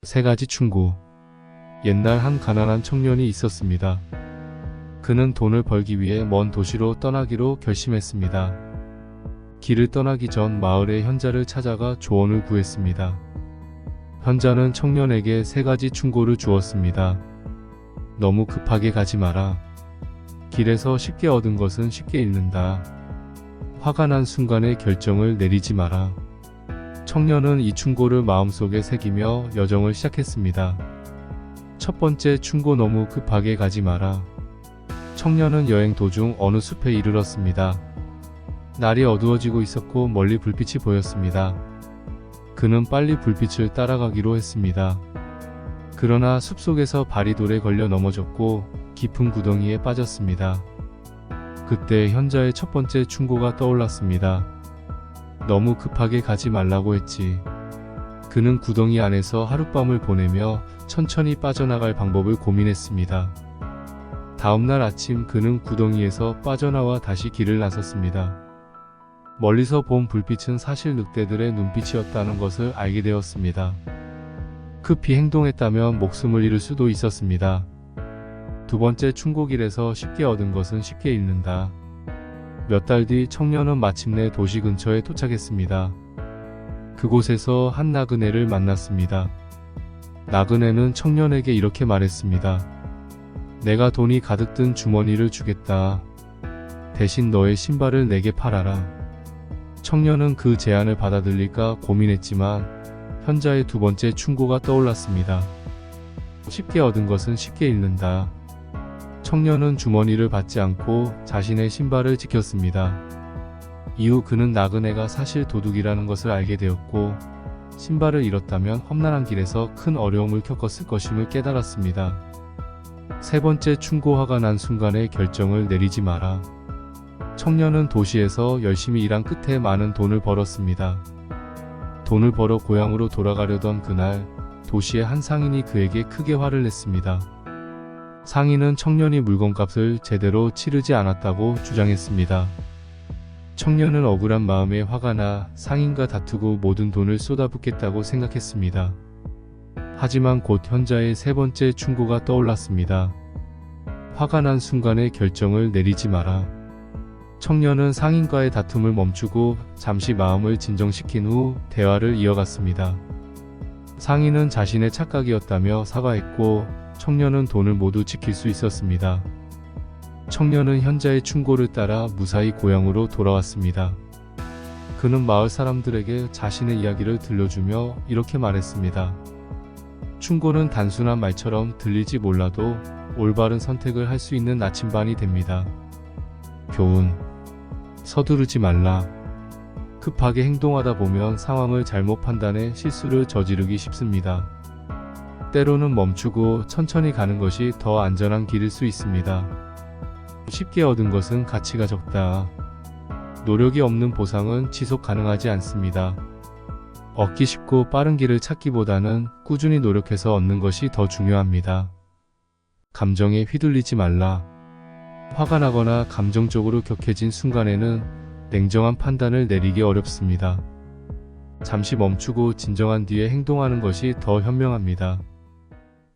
세 가지 충고. 옛날 한 가난한 청년이 있었습니다. 그는 돈을 벌기 위해 먼 도시로 떠나기로 결심했습니다. 길을 떠나기 전 마을의 현자를 찾아가 조언을 구했습니다. 현자는 청년에게 세 가지 충고를 주었습니다. 너무 급하게 가지 마라. 길에서 쉽게 얻은 것은 쉽게 잃는다. 화가 난 순간에 결정을 내리지 마라. 청년은 이 충고를 마음속에 새기며 여정을 시작했습니다. 첫 번째 충고, 너무 급하게 가지 마라. 청년은 여행 도중 어느 숲에 이르렀습니다. 날이 어두워지고 있었고 멀리 불빛이 보였습니다. 그는 빨리 불빛을 따라가기로 했습니다. 그러나 숲속에서 발이 돌에 걸려 넘어졌고 깊은 구덩이에 빠졌습니다. 그때 현자의 첫 번째 충고가 떠올랐습니다. 너무 급하게 가지 말라고 했지. 그는 구덩이 안에서 하룻밤을 보내며 천천히 빠져나갈 방법을 고민했습니다. 다음날 아침 그는 구덩이에서 빠져나와 다시 길을 나섰습니다. 멀리서 본 불빛은 사실 늑대들의 눈빛이었다는 것을 알게 되었습니다. 급히 행동했다면 목숨을 잃을 수도 있었습니다. 두 번째 충고, 길에서 쉽게 얻은 것은 쉽게 잃는다. 몇 달 뒤 청년은 마침내 도시 근처에 도착했습니다. 그곳에서 한 나그네를 만났습니다. 나그네는 청년에게 이렇게 말했습니다. 내가 돈이 가득 든 주머니를 주겠다. 대신 너의 신발을 내게 팔아라. 청년은 그 제안을 받아들일까 고민했지만 현자의 두 번째 충고가 떠올랐습니다. 쉽게 얻은 것은 쉽게 잃는다. 청년은 주머니를 받지 않고 자신의 신발을 지켰습니다. 이후 그는 나그네가 사실 도둑이라는 것을 알게 되었고 신발을 잃었다면 험난한 길에서 큰 어려움을 겪었을 것임을 깨달았습니다. 세 번째 충고, 화가 난 순간에 결정을 내리지 마라. 청년은 도시에서 열심히 일한 끝에 많은 돈을 벌었습니다. 돈을 벌어 고향으로 돌아가려던 그날 도시의 한 상인이 그에게 크게 화를 냈습니다. 상인은 청년이 물건값을 제대로 치르지 않았다고 주장했습니다. 청년은 억울한 마음에 화가 나 상인과 다투고 모든 돈을 쏟아붓겠다고 생각했습니다. 하지만 곧 현자의 세 번째 충고가 떠올랐습니다. 화가 난 순간에 결정을 내리지 마라. 청년은 상인과의 다툼을 멈추고 잠시 마음을 진정시킨 후 대화를 이어갔습니다. 상인은 자신의 착각이었다며 사과했고 청년은 돈을 모두 지킬 수 있었습니다. 청년은 현자의 충고를 따라 무사히 고향으로 돌아왔습니다. 그는 마을 사람들에게 자신의 이야기를 들려주며 이렇게 말했습니다. 충고는 단순한 말처럼 들릴지 몰라도 올바른 선택을 할 수 있는 나침반이 됩니다. 교훈. 서두르지 말라. 급하게 행동하다 보면 상황을 잘못 판단해 실수를 저지르기 쉽습니다. 때로는 멈추고 천천히 가는 것이 더 안전한 길일 수 있습니다. 쉽게 얻은 것은 가치가 적다. 노력이 없는 보상은 지속 가능하지 않습니다. 얻기 쉽고 빠른 길을 찾기보다는 꾸준히 노력해서 얻는 것이 더 중요합니다. 감정에 휘둘리지 말라. 화가 나거나 감정적으로 격해진 순간에는 냉정한 판단을 내리기 어렵습니다. 잠시 멈추고 진정한 뒤에 행동하는 것이 더 현명합니다.